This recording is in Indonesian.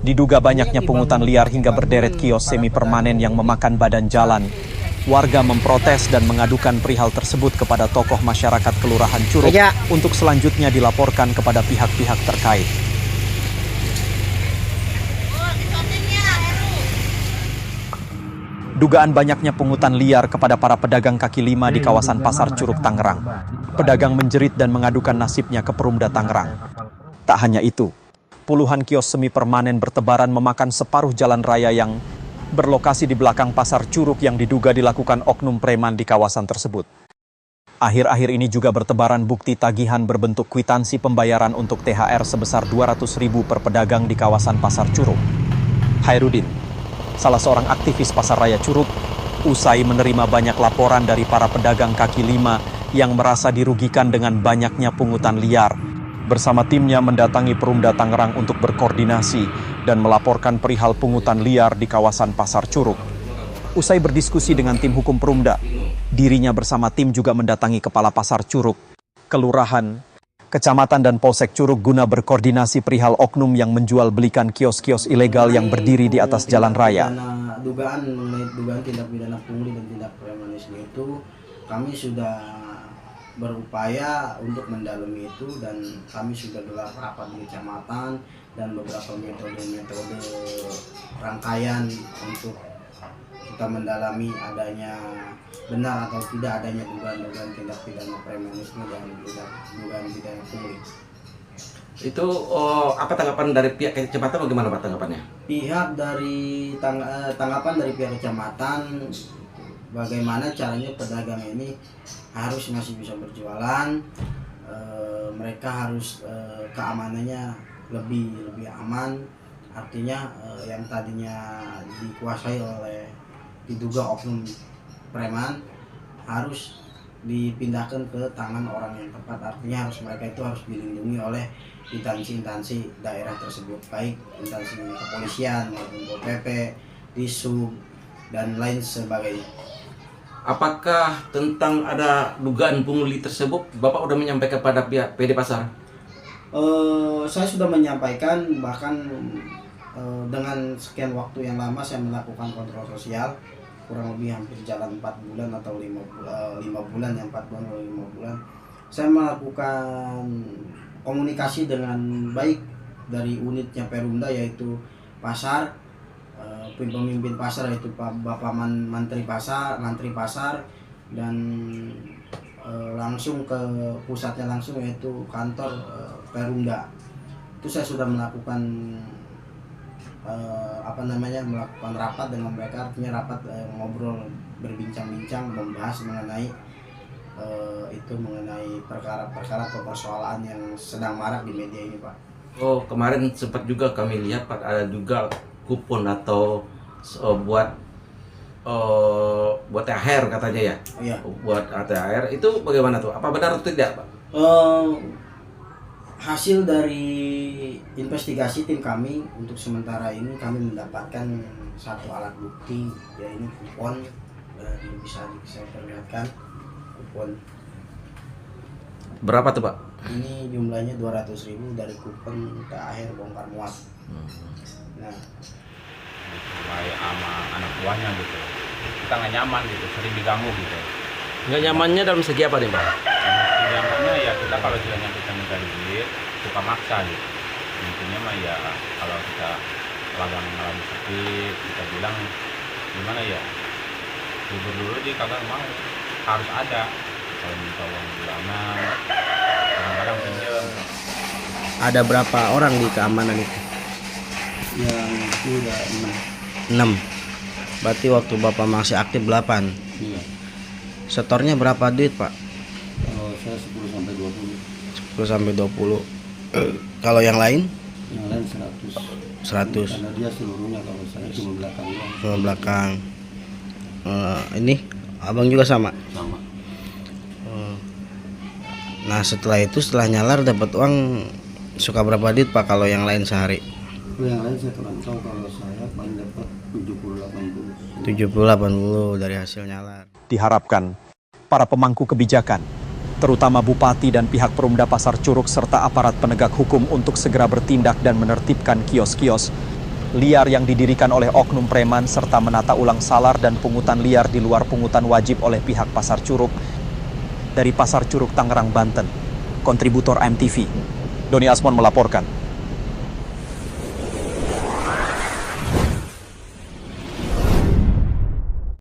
Diduga banyaknya pungutan liar hingga berderet kios semi permanen yang memakan badan jalan. Warga memprotes dan mengadukan perihal tersebut kepada tokoh masyarakat Kelurahan Curug untuk selanjutnya dilaporkan kepada pihak-pihak terkait. Dugaan banyaknya pungutan liar kepada para pedagang kaki lima di kawasan Pasar Curug, Tangerang. Pedagang menjerit dan mengadukan nasibnya ke Perumda Tangerang. Tak hanya itu, puluhan kios semi permanen bertebaran memakan separuh jalan raya yang berlokasi di belakang Pasar Curug yang diduga dilakukan oknum preman di kawasan tersebut. Akhir-akhir ini juga bertebaran bukti tagihan berbentuk kwitansi pembayaran untuk THR sebesar 200.000 per pedagang di kawasan Pasar Curug. Hairudin, salah seorang aktivis Pasar Raya Curug, usai menerima banyak laporan dari para pedagang kaki lima yang merasa dirugikan dengan banyaknya pungutan liar. Bersama timnya mendatangi Perumda Tangerang untuk berkoordinasi dan melaporkan perihal pungutan liar di kawasan Pasar Curug. Usai berdiskusi dengan tim hukum Perumda, dirinya bersama tim juga mendatangi Kepala Pasar Curug, Kelurahan, Kecamatan dan Polsek Curug guna berkoordinasi perihal oknum yang menjual belikan kios-kios ilegal yang berdiri di atas jalan raya. Dugaan tindak pidana pungli dan tindak premanisme itu kami sudah berupaya untuk mendalami itu, dan kami sudah gelar rapat di kecamatan dan beberapa metode rangkaian untuk kita mendalami adanya benar atau tidak adanya dugaan tindak pidana premanisme dan dugaan pidana pungli. Itu apa tanggapan dari pihak kecamatan, bagaimana Pak tanggapannya? Tanggapan dari pihak kecamatan, bagaimana caranya pedagang ini harus masih bisa berjualan, mereka harus keamanannya lebih aman, artinya yang tadinya dikuasai oleh diduga oknum preman harus dipindahkan ke tangan orang yang tepat, artinya mereka itu harus dilindungi oleh instansi daerah tersebut, baik instansi kepolisian maupun Pol PP, Disub dan lain sebagainya. Apakah tentang ada dugaan pungli tersebut Bapak sudah menyampaikan kepada pihak PD Pasar? Saya sudah menyampaikan, bahkan dengan sekian waktu yang lama saya melakukan kontrol sosial, kurang lebih hampir jalan 4 bulan atau 5 bulan, yang 4 bulan atau 5 bulan. Saya melakukan komunikasi dengan baik dari unitnya Perumda, yaitu Pasar, pemimpin pasar yaitu Bapak Mantri Pasar, dan langsung ke pusatnya langsung yaitu kantor Perumda. Itu saya sudah melakukan melakukan rapat dengan mereka, artinya rapat ngobrol, berbincang-bincang, membahas mengenai perkara-perkara atau persoalan yang sedang marak di media ini, Pak. Oh, kemarin sempat juga kami lihat Pak, ada juga kupon atau buat THR katanya ya? Oh, iya. Buat THR itu bagaimana tuh? Apa benar atau tidak Pak? Hasil dari investigasi tim kami, untuk sementara ini kami mendapatkan satu alat bukti, yaitu kupon. Bisa saya perlihatkan kupon. Berapa tuh Pak? Ini jumlahnya 200.000 dari kupon THR bongkar muat. Nah, kayak sama anak buahnya gitu, kita nggak nyaman gitu, sering diganggu gitu. Nggak nyamannya dalam segi apa nih Pak? Nyamannya ya kita kalau kiranya kita minta duit suka maksa gitu. Intinya mah ya kalau kita ngalamin sakit, kita bilang gimana ya, dulu dia kagak mau, harus ada. Kalau minta uang bulanan, kadang-kadang pinjam. ada berapa orang di keamanan itu? Yang itu udah 6. Berarti waktu Bapak masih aktif 8. Iya. Setornya berapa duit, Pak? Saya 10 sampai 20. 10 sampai 20. Kalau yang lain? Yang lain 100. 100. Karena dia seluruhnya, kalau saya cuma belakang doang. Cuma belakang. Ini abang juga sama? Sama. Nah, setelah nyalar dapat uang suka berapa duit, Pak, kalau yang lain sehari? Kalau yang lain saya kurang tahu, kalau saya paling dapat 70-80. 70-80 dari hasil nyalar. Diharapkan para pemangku kebijakan, terutama Bupati dan pihak Perumda Pasar Curug serta aparat penegak hukum untuk segera bertindak dan menertibkan kios-kios liar yang didirikan oleh oknum preman serta menata ulang salar dan pungutan liar di luar pungutan wajib oleh pihak Pasar Curug. Dari Pasar Curug, Tangerang, Banten, kontributor AMTV, Doni Asmon melaporkan.